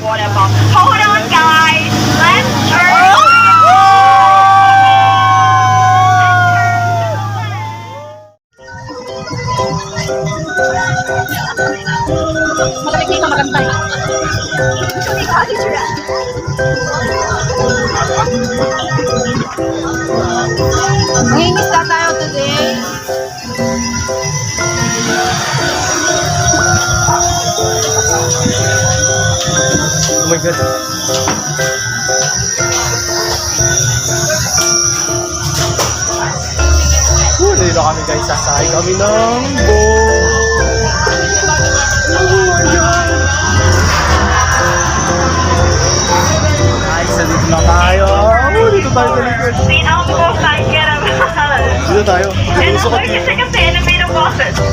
waterfall. Hold on, guys. Let's turn. Malamig dito magantay. Mangingisda tayo today. Oh my God. Dito kami guys, sasakay kami ng boat. Guys, dito na tayo. Dito tayo sa likod. Dito tayo. Gusto ko dito.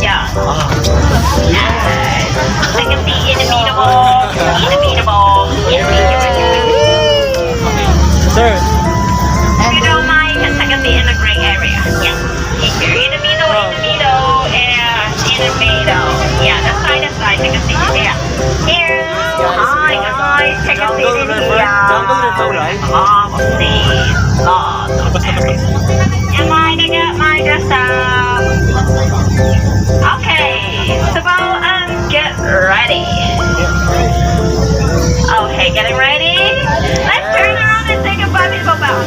Yeah. I can see Sir. If you don't mind, you can take a seat in the gray area. Yeah. If you're in the middle, and in the middle. Yeah, that's side, take a seat here. Here. Hi guys, take a seat in here. Jungle River, right? Please. Am I to get my dress up? Okay, so get ready. Okay, getting ready? Let's turn around and say goodbye, people. Bye bye.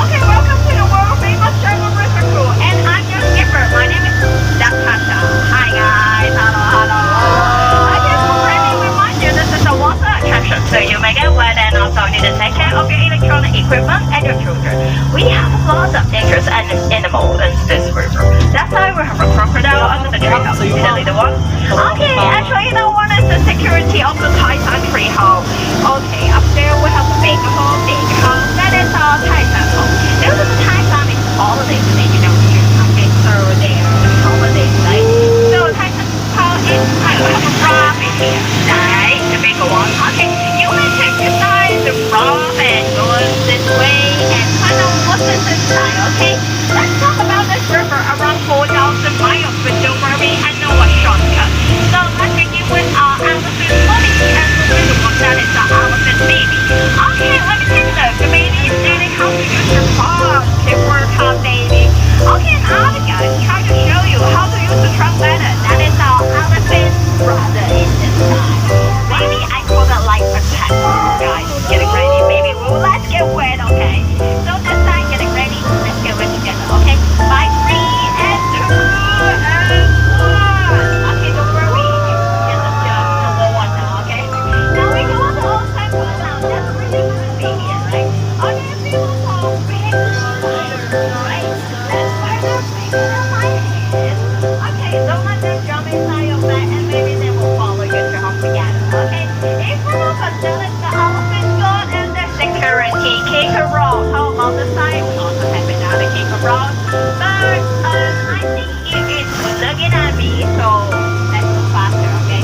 Okay, welcome to the world famous Jungle River Cruise, and I'm your skipper. My name is Natasha. Hi guys, hello. I just want to remind you this is a water attraction, so you may get wet and also need to take care of your electronic equipment and your children. We have lots of dangerous animals in this river. That's why we have a crocodile under the treehouse. See the little one? Okay, actually the one is the security of the Titan treehouse. Okay, up there we have a big house. That is our Titan home. This is the Titan is holidays in okay, so they are holidays, right? So Titan house is kind of a rabbit here, right? The bigger one. Okay, you may take your side, the rock and go this way and kind of what's inside, okay? Let's talk about this river around 4,000 miles, but don't worry, I know a shortcut. So let's begin with our elephant mommy and we'll do the one that is our elephant baby. Okay, let me take a look. The baby is learning how to use her paws. Okay, work hard, baby. Okay, now the guys try to show you how to use the translator. That is our elephant brother in this time. Maybe I call that like a pet. Guys, getting ready, baby. Well, let's get wet, okay? So this time, getting ready. Let's get wet together, okay? 5, 3, and 2, and 1. Okay, don't worry. This is just the low one now, okay? Now we go on the old cycle now. That's where you're gonna be here, right? Okay, if you want to big spider, right? That spider bigger than my head. Okay, don't let them jump inside your bag and maybe they will follow you to home together, okay? In front of us, there is the elephant god and the security kicker roll. How about the side? We also have another kicker roll. But I think it is looking at me, so let's go faster, okay?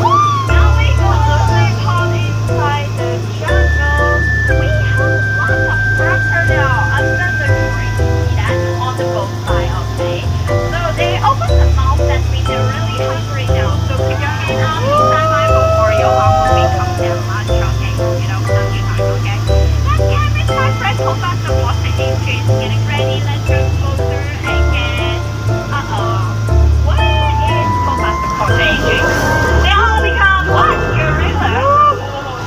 Now we go to the part inside the jungle. We have lots of crocodile under the tree. See that? On the both side, okay? So they open the mouth, that means they're really hungry now. So keep your hand up inside my bowl or your arm will become their lunch, okay? You know, hungry time, okay? Let's get with my friend hold back the water engines. Getting ready, let's go closer and get... What is hold back the water engines? They all become what? Gorilla?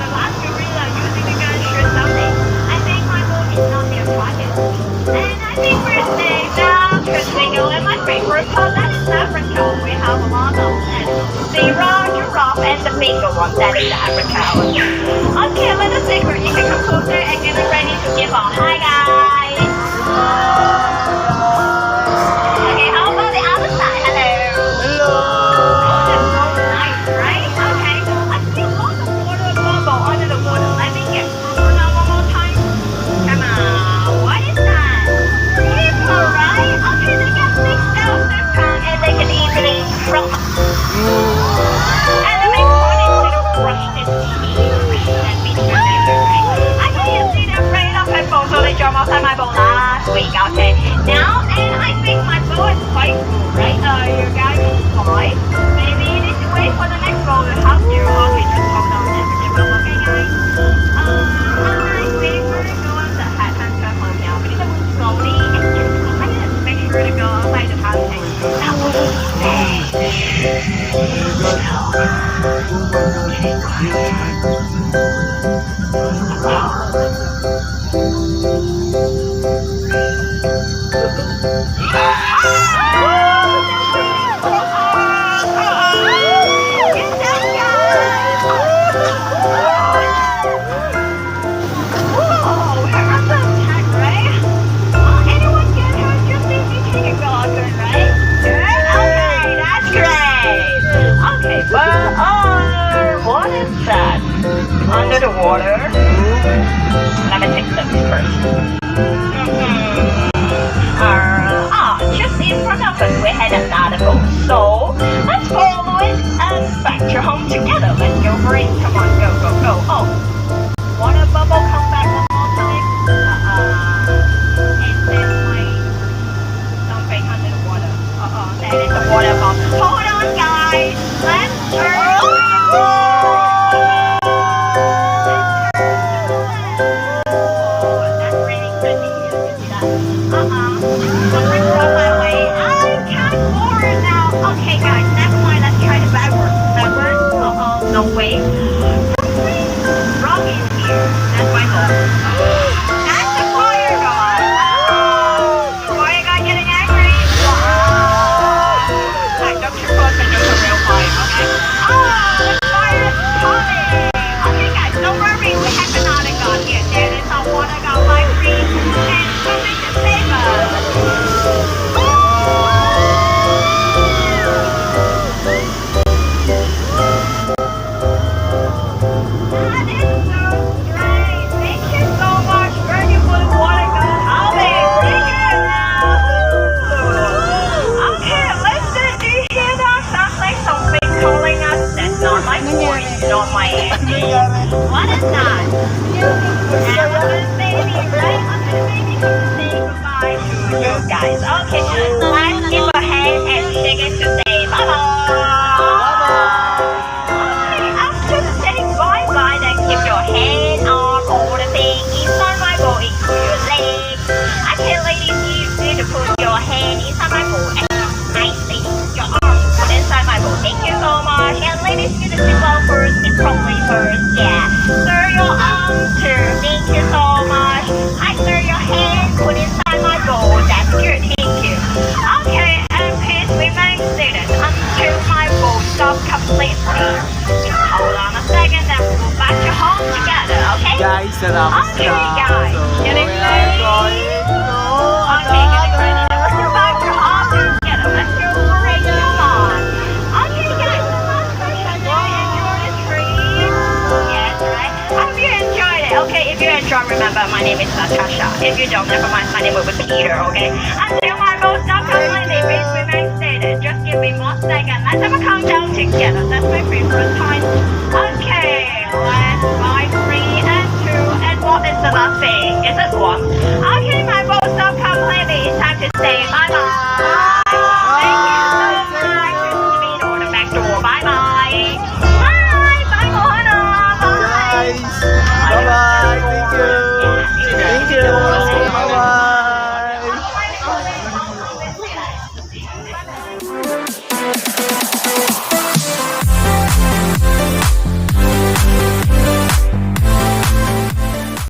The last gorilla using the gun shoot something. I think my boat is not their target. And I think we're safe now, because we go in my favorite part, that is Africa. We have a lot of animals. Zebra, giraffe, and the bigger one, that is Africa. Okay, let us take her. You can come closer and get ready to give up. Hi guys! Okay, how about the other side? Hello! Oh, that's so nice, right? Okay, I see lots of water bubble under the water. Let me get closer now one more time. Come on, what is that? People, right? Okay, they get mixed out their tongue and they can easily from. And they make funny little crushed teeth. That means they're right? I know you see them right up at both, so they jump outside my boat last week. Okay. Under the water. Let me take them first. Just in front of us we had another boat. So let's follow it and venture home together. Let's go for it. Come on, go, go, go. Oh, water bubble, come back one more time. And then like something under the water. That is the water bubble. Hold on, guys. Let's turn. Okay guys, next one, let's try the backwards. Backwards? No way. Rock is here. That's my goal. That's the fire guy. The fire guy getting angry. Wow. Like Dr. Frost and just a real fire, okay? The fire is coming. Okay guys, don't worry, we have another gun here. There is a water gun by green and something to save us. Not my auntie. What is that? Baby, right? Baby, come to say goodbye to you guys. Okay, let's give a hand and shake it to say bye-bye. Okay, after saying bye-bye, then keep your hand on all the things inside my bowl, include your legs. Okay, ladies, you need to put your hand inside my bowl and nicely your arms put inside my bowl. Thank you so much. And ladies, you need to sit well first, sit properly first. Yeah. Stir your arms too. Thank you so much. I stir your hand, put inside my bowl. That's good. Thank you. Okay, and please remain seated until my bowl stops completely. Just hold on a second, then we'll go back to home together. Okay? Guys, natapos Okay, na. guys. Getting we are ready? going to Okay, getting ready. Let's go back to home together. Let's go for it. Come on. Okay, guys. The last question. Did you enjoy the trip? Yes, right? Hope you enjoyed it. Okay, if you enjoyed, remember my name is Natasha. If you don't, never mind. My name will be Peter. Okay. Until my boat stops completely, please remain seated. Just give me 1 second. Let's have a countdown together. That's my favorite time.